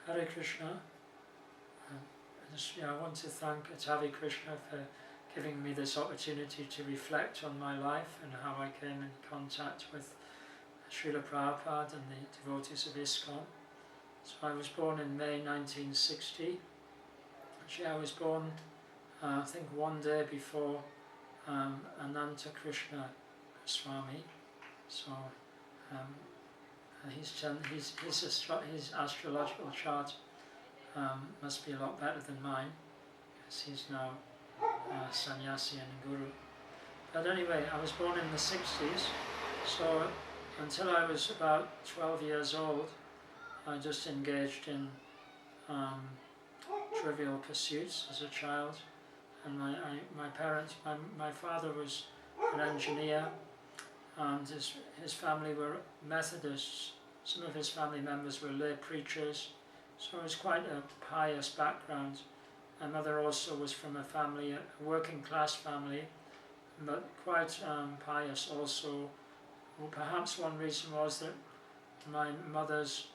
Hare Krishna. I want to thank Atavi Krishna for giving me this opportunity to reflect on my life and how I came in contact with Srila Prabhupada and the devotees of ISKCON. So I was born in May 1960. Actually, I was born, I think, one day before Ananta Krishna Goswami. So his astrological chart must be a lot better than mine, because he's now sannyasi and guru. But anyway, I was born in the 60s, so until I was about 12 years old, I just engaged in trivial pursuits as a child. And my parents, my father was an engineer, and his family were Methodists. Some of his family members were lay preachers, so it was quite a pious background. My mother also was from a working class family, but quite pious also. Well, perhaps one reason was that my mother's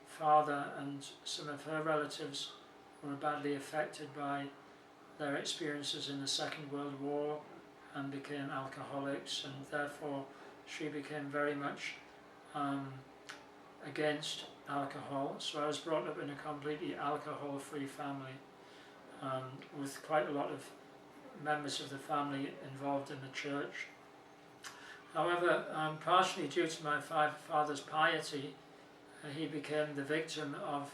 father and some of her relatives were badly affected by their experiences in the Second World War and became alcoholics, and therefore she became very much against alcohol. So I was brought up in a completely alcohol-free family, with quite a lot of members of the family involved in the church. However, partially due to my father's piety, he became the victim of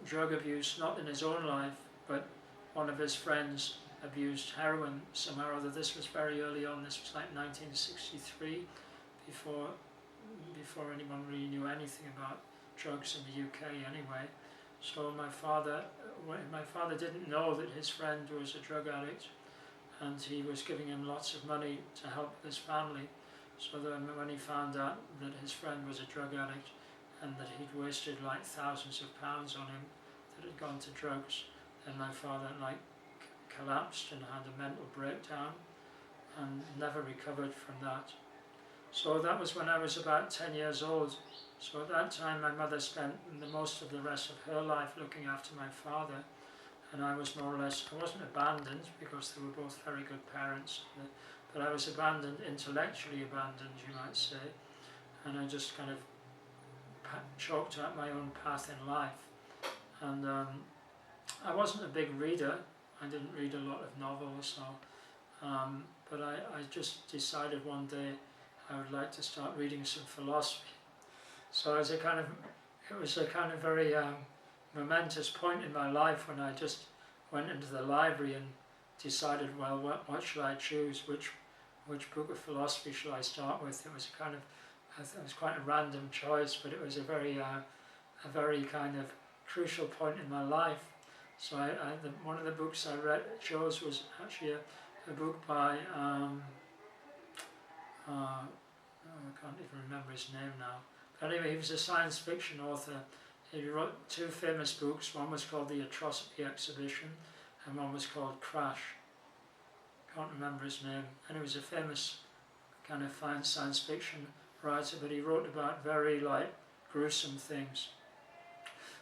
drug abuse, not in his own life, but one of his friends abused heroin somehow or other. This was very early on. This was like 1963, before anyone really knew anything about drugs in the UK anyway. So my father didn't know that his friend was a drug addict, and he was giving him lots of money to help his family. So then when he found out that his friend was a drug addict and that he'd wasted like thousands of pounds on him that had gone to drugs, then my father collapsed and had a mental breakdown and never recovered from that. So that was when I was about 10 years old. So at that time my mother spent most of the rest of her life looking after my father, and I was more or less, I wasn't abandoned because they were both very good parents, but I was abandoned, intellectually abandoned, you might say, and I just kind of chalked out my own path in life. And I wasn't a big reader. I didn't read a lot of novels, but I just decided one day I would like to start reading some philosophy. So it was a kind of very momentous point in my life when I just went into the library and decided, well, what should I choose? Which book of philosophy should I start with? It was it was quite a random choice, but it was a very kind of crucial point in my life. So one of the books I chose was actually a book by I can't even remember his name now. But anyway, he was a science fiction author. He wrote two famous books. One was called The Atrocity Exhibition, and one was called Crash. Can't remember his name. And he was a famous kind of science fiction writer, but he wrote about very gruesome things.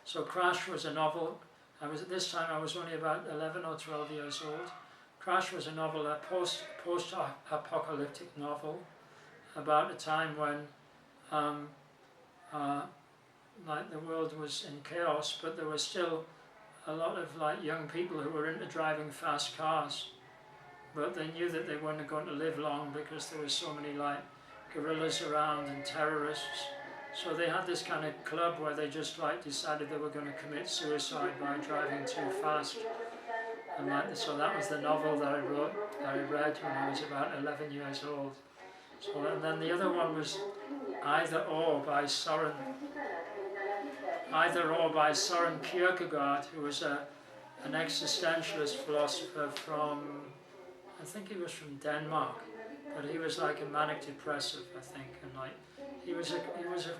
So Crash was a novel. At this time I was only about 11 or 12 years old. Crash was a novel, a post-apocalyptic novel about a time when the world was in chaos, but there was still a lot of young people who were into driving fast cars, but they knew that they weren't going to live long because there were so many guerrillas around and terrorists. So they had this kind of club where they just decided they were going to commit suicide by driving too fast. And so that was the novel that I read when I was about 11 years old. So, and then the other one was Either Or by Søren Kierkegaard, who was an existentialist philosopher from, I think he was from Denmark, but he was like a manic depressive, I think, and he was a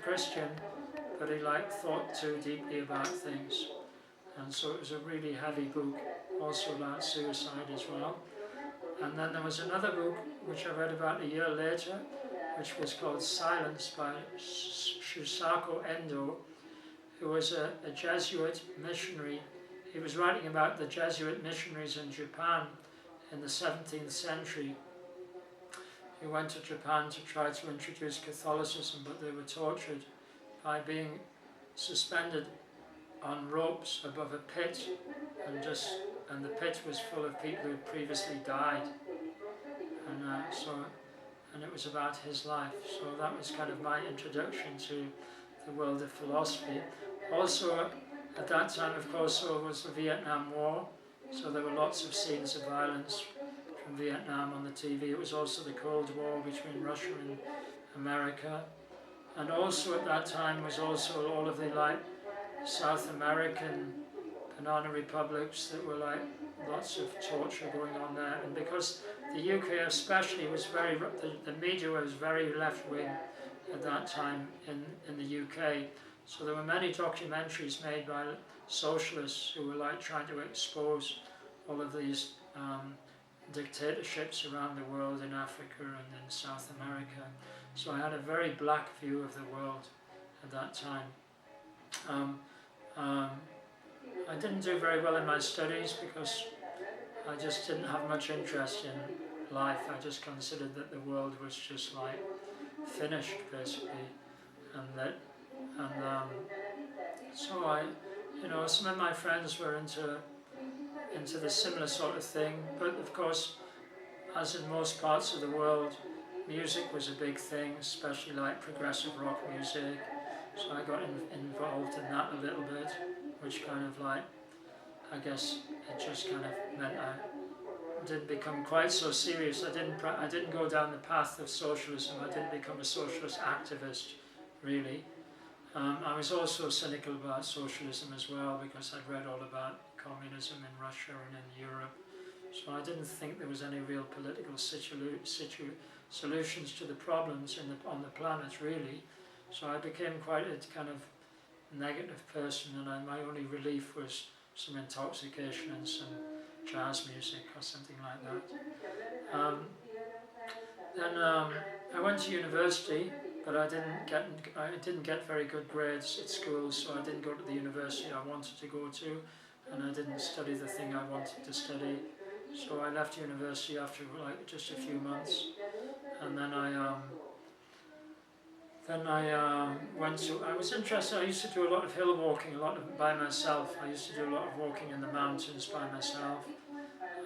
Christian, but he thought too deeply about things, and so it was a really heavy book, also about suicide as well. And then there was another book which I read about a year later, which was called Silence by Shusako Endo, who was a Jesuit missionary. He was writing about the Jesuit missionaries in Japan in the 17th century. He went to Japan to try to introduce Catholicism, but they were tortured by being suspended on ropes above a pit, and the pit was full of people who had previously died, and it was about his life. So that was kind of my introduction to the world of philosophy. Also, at that time, of course, so was the Vietnam War, so there were lots of scenes of violence from Vietnam on the TV. It was also the Cold War between Russia and America, and also at that time was also all of the South American banana republics that were lots of torture going on there. And because the UK especially was the media was very left-wing at that time in the UK, so there were many documentaries made by socialists who were trying to expose all of these dictatorships around the world in Africa and in South America. So I had a very black view of the world at that time. I didn't do very well in my studies because I just didn't have much interest in life. I just considered that the world was just finished basically, so I, some of my friends were into the similar sort of thing, but of course, as in most parts of the world, music was a big thing, especially progressive rock music. So I got involved in that a little bit, which kind of I guess it just kind of meant I didn't become quite so serious. I didn't go down the path of socialism. I didn't become a socialist activist, really. I was also cynical about socialism as well, because I'd read all about communism in Russia and in Europe. So I didn't think there was any real political solutions to the problems on the planet, really. So I became quite a kind of negative person, and my only relief was some intoxication and some jazz music or something like that. Then I went to university, but I didn't get very good grades at school, so I didn't go to the university I wanted to go to, and I didn't study the thing I wanted to study. So I left university after just a few months, and then I was interested. I used to do a lot of hill walking, by myself. I used to do a lot of walking in the mountains by myself,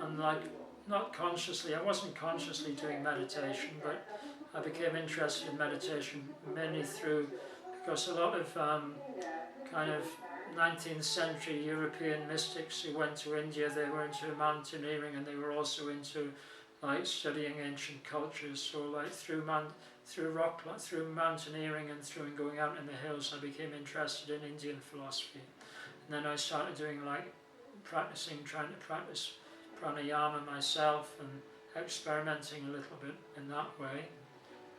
and not consciously. I wasn't consciously doing meditation, but I became interested in meditation mainly because a lot of kind of 19th century European mystics who went to India, they were into mountaineering, and they were also into studying ancient cultures. So through mountaineering and through going out in the hills, I became interested in Indian philosophy. And then I started doing trying to practice pranayama myself and experimenting a little bit in that way.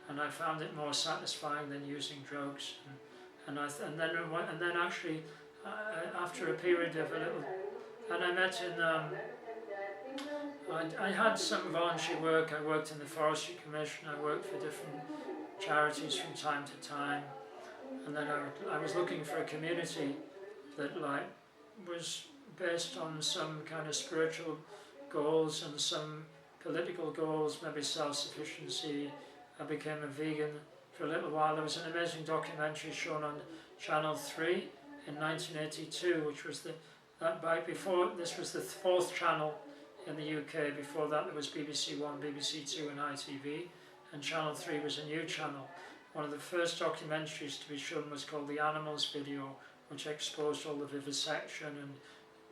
And I found it more satisfying than using drugs. And then actually, after a period of a little, and I met in. I had some volunteer work. I worked in the Forestry Commission. I worked for different charities from time to time, and then I was looking for a community that was based on some kind of spiritual goals and some political goals, maybe self-sufficiency. I became a vegan for a little while. There was an amazing documentary shown on Channel 3 in 1982, which was this was the fourth channel in the UK. Before that there was BBC One, BBC Two and ITV, and Channel 3 was a new channel. One of the first documentaries to be shown was called The Animals Video, which exposed all the vivisection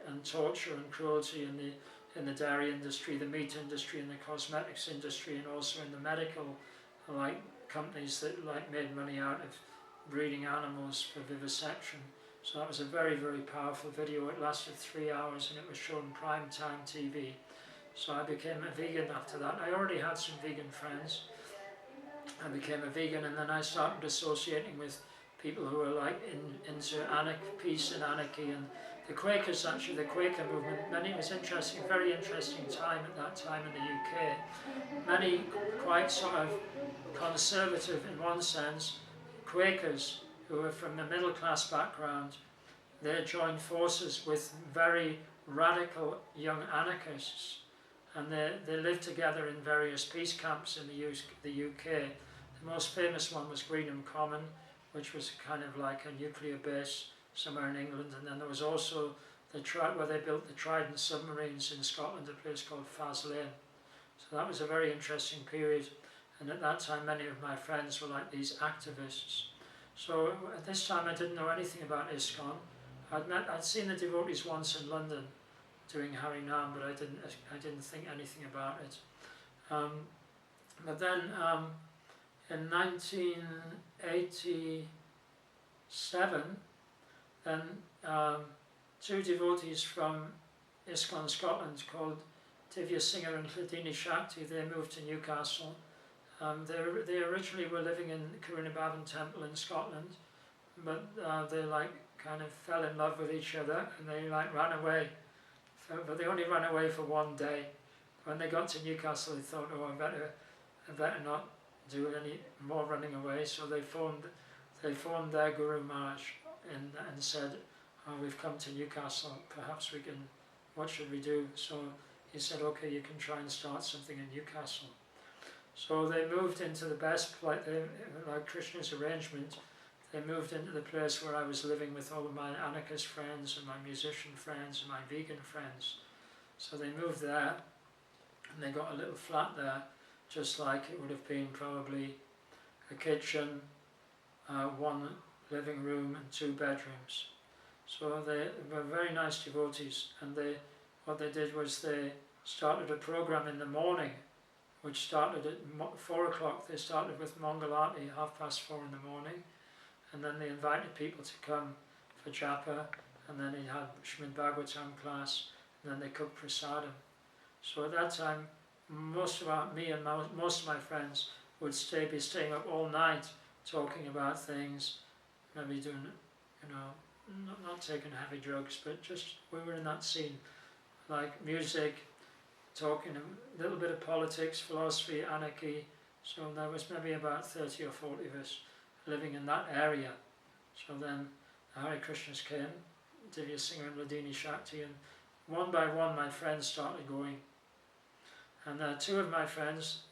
and torture and cruelty in the dairy industry, the meat industry and the cosmetics industry, and also in the medical companies that made money out of breeding animals for vivisection. So that was a very, very powerful video. It lasted 3 hours and it was shown prime time TV. So I became a vegan after that. I already had some vegan friends. I became a vegan, and then I started associating with people who were into peace and anarchy, and the Quakers, actually, the Quaker movement, it was interesting, very interesting time at that time in the UK. Many quite sort of conservative, in one sense, Quakers who were from the middle class background, they joined forces with very radical young anarchists, and they lived together in various peace camps in the UK. The most famous one was Greenham Common, which was kind of like a nuclear base somewhere in England, and then there was also where they built the Trident submarines in Scotland, a place called Faslane. So that was a very interesting period, and at that time many of my friends were like these activists. So at this time I didn't know anything about ISKCON. I'd seen the devotees once in London doing Harinam, but I didn't think anything about it. But then in 1987, then two devotees from ISKCON Scotland called Divya-saṅga and Hladini Shakti, they moved to Newcastle. They originally were living in Kurunabhavan Temple in Scotland, but they like kind of fell in love with each other, and they like ran away. But they only ran away for one day. When they got to Newcastle, they thought, oh, I better not do any more running away. So they phoned their Guru Maharaj and said, oh, we've come to Newcastle, perhaps we can, what should we do? So he said, okay, you can try and start something in Newcastle. So they moved into the best place, like Krishna's arrangement, they moved into the place where I was living with all of my anarchist friends and my musician friends and my vegan friends. So they moved there, and they got a little flat there, just like it would have been probably a kitchen, one living room and 2 bedrooms. So they were very nice devotees, and what they did was they started a program in the morning, which started at 4 o'clock. They started with Mangalarti, 4:30 in the morning, and then they invited people to come for japa, and then they had Srimad Bhagavatam class, and then they cooked prasadam. So at that time, most of my friends would be staying up all night talking about things, maybe doing, not taking heavy drugs, but just, we were in that scene, like music, talking a little bit of politics, philosophy, anarchy. So there was maybe about 30 or 40 of us living in that area. So then the Hare Krishnas came, Divya-saṅga and Hladini Shakti, and one by one my friends started going. And 2 of my friends,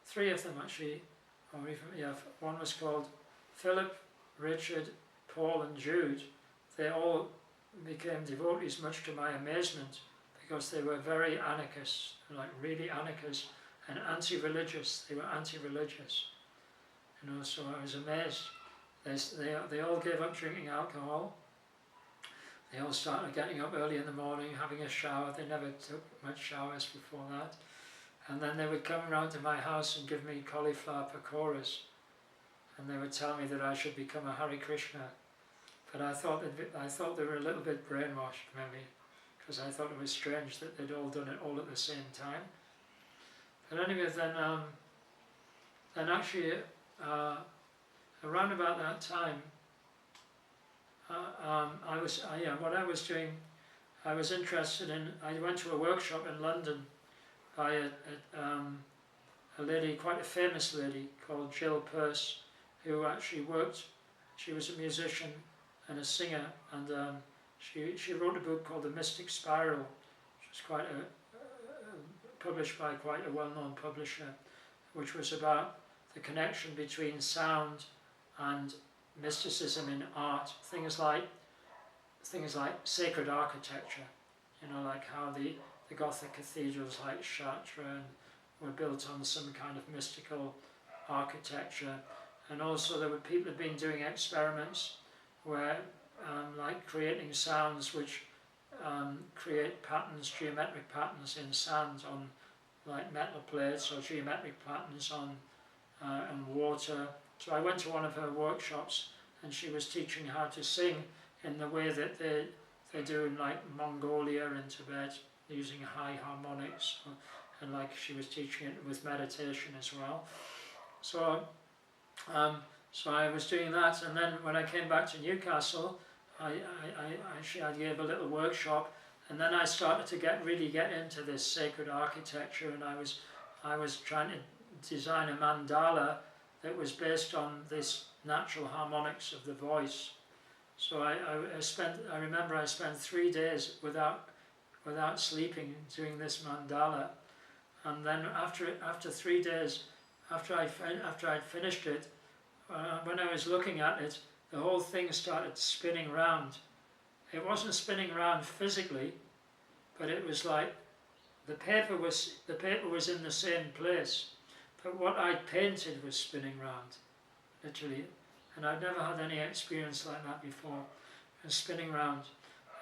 3 of them actually, one was called Philip, Richard, Paul and Jude. They all became devotees, much to my amazement, because they were very anarchists, like really anarchists, and anti-religious. They were anti-religious, so I was amazed. They all gave up drinking alcohol. They all started getting up early in the morning, having a shower. They never took much showers before that. And then they would come around to my house and give me cauliflower pakoras, and they would tell me that I should become a Hare Krishna. But I thought they were a little bit brainwashed, maybe, because I thought it was strange that they'd all done it all at the same time. But anyway, then actually, around about that time, what I was doing, I was interested in, I went to a workshop in London by a lady, quite a famous lady, called Jill Peirce, who actually worked, she was a musician and a singer, and she wrote a book called The Mystic Spiral, which was quite published by quite a well-known publisher, which was about the connection between sound and mysticism in art, things like sacred architecture, like how the Gothic cathedrals like Chartres were built on some kind of mystical architecture, and also there were people who'd been doing experiments where like creating sounds which create patterns, geometric patterns in sand on like metal plates, or geometric patterns on water. So I went to one of her workshops, and she was teaching how to sing in the way that they do in like Mongolia and Tibet, using high harmonics, and like she was teaching it with meditation as well. So I was doing that, and then when I came back to Newcastle, I gave a little workshop, and then I started to really get into this sacred architecture, and I was trying to design a mandala that was based on this natural harmonics of the voice. So I remember I spent 3 days without sleeping doing this mandala, and then after 3 days, after I'd finished it, when I was looking at it, the whole thing started spinning round. It wasn't spinning around physically, but it was like the paper was in the same place, but what I'd painted was spinning round, literally. And I'd never had any experience like that before. It was spinning round,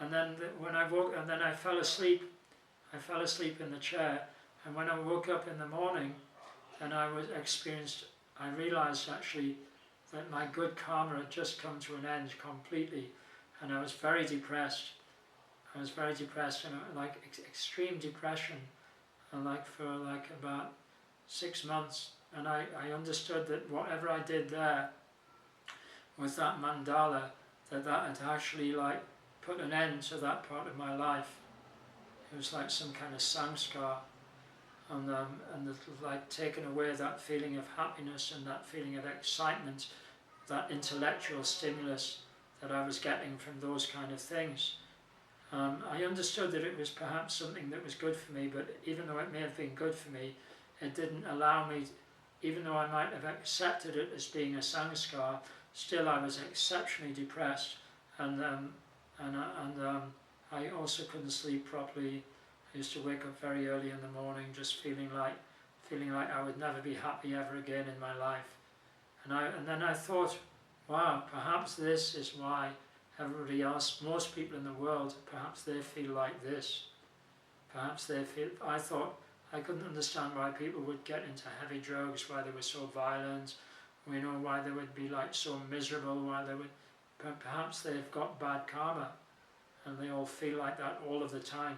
and then when I woke, and then I fell asleep. I fell asleep in the chair, and when I woke up in the morning, and I realized actually that my good karma had just come to an end completely, and I was very depressed. I was very depressed, and like extreme depression, and like for like about 6 months. And I understood that whatever I did there with that mandala, that had actually like put an end to that part of my life. It was like some kind of samskar, and it like taken away that feeling of happiness and that feeling of excitement, that intellectual stimulus that I was getting from those kind of things. I understood that it was perhaps something that was good for me, but even though it may have been good for me, it didn't allow me, even though I might have accepted it as being a samskar, still I was exceptionally depressed, and I also couldn't sleep properly. I used to wake up very early in the morning, just feeling like I would never be happy ever again in my life. And then I thought, wow, perhaps this is why everybody else, most people in the world, perhaps they feel like this. Perhaps they feel. I thought I couldn't understand why people would get into heavy drugs, why they were so violent. We know why they would be like so miserable, why they would. Perhaps they've got bad karma, and they all feel like that all of the time.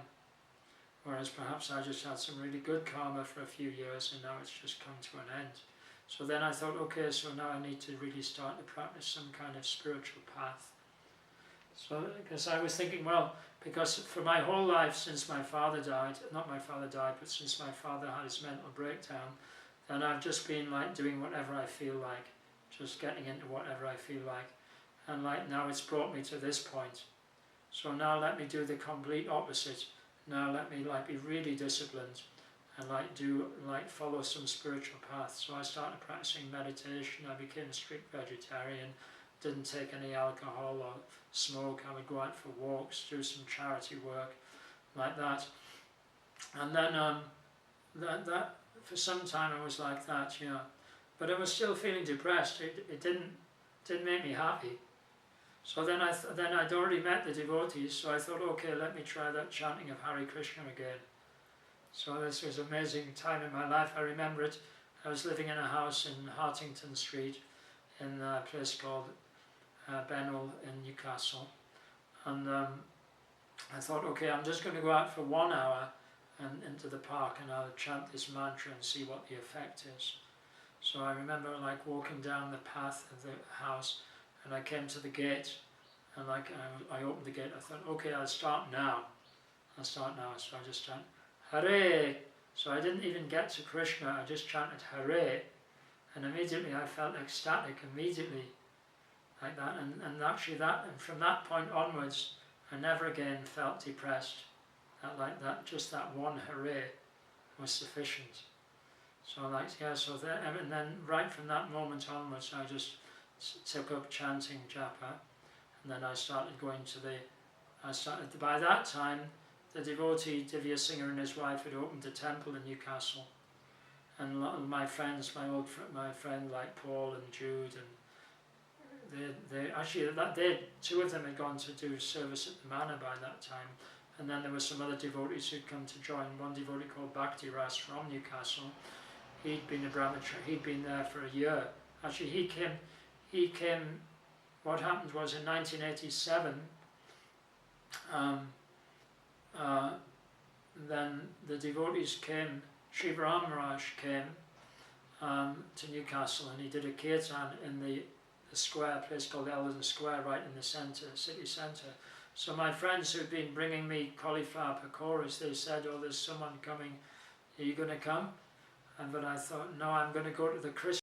Whereas perhaps I just had some really good karma for a few years, and now it's just come to an end. So then I thought, okay, so now I need to really start to practice some kind of spiritual path. So, because I was thinking, well, because for my whole life since my father died, not my father died, but since my father had his mental breakdown, then I've just been like doing whatever I feel like, just getting into whatever I feel like. And like now it's brought me to this point. So now let me do the complete opposite. Now let me like be really disciplined and like follow some spiritual path. So I started practicing meditation. I became a strict vegetarian, didn't take any alcohol or smoke. I would go out for walks, do some charity work, like that. And then that for some time I was like that, yeah. But I was still feeling depressed. It didn't make me happy. So then I'd already met the devotees, so I thought, okay, let me try that chanting of Hare Krishna again. So this was an amazing time in my life. I remember it. I was living in a house in Hartington Street, in a place called Benwell in Newcastle, and I thought, okay, I'm just going to go out for 1 hour and into the park, and I'll chant this mantra and see what the effect is. So I remember like walking down the path of the house, and I came to the gate, and like I opened the gate. I thought, okay, I'll start now. So I just chanted Hare. So I didn't even get to Krishna. I just chanted Hare, and immediately I felt ecstatic. Immediately, like that, and actually and from that point onwards, I never again felt depressed. Just that one Hare was sufficient. So like, yeah, so then, and then right from that moment onwards, I just took up chanting japa, and then I started going to by that time, the devotee Divya Singer and his wife had opened a temple in Newcastle, and my friends, my friend like Paul and Jude, and they actually two of them had gone to do service at the manor by that time, and then there were some other devotees who'd come to join. One devotee called Bhakti Ras from Newcastle. He'd been a brahmachari. He'd been there for a year. Actually, he came. What happened was in 1987. Then the devotees came. Shivaram Maharaj came to Newcastle, and he did a kirtan in the the square, a place called Eldon Square, right in the centre, city centre. So my friends who'd been bringing me cauliflower pakoras, they said, oh, there's someone coming, are you going to come? But I thought, no, I'm going to go to the Krishna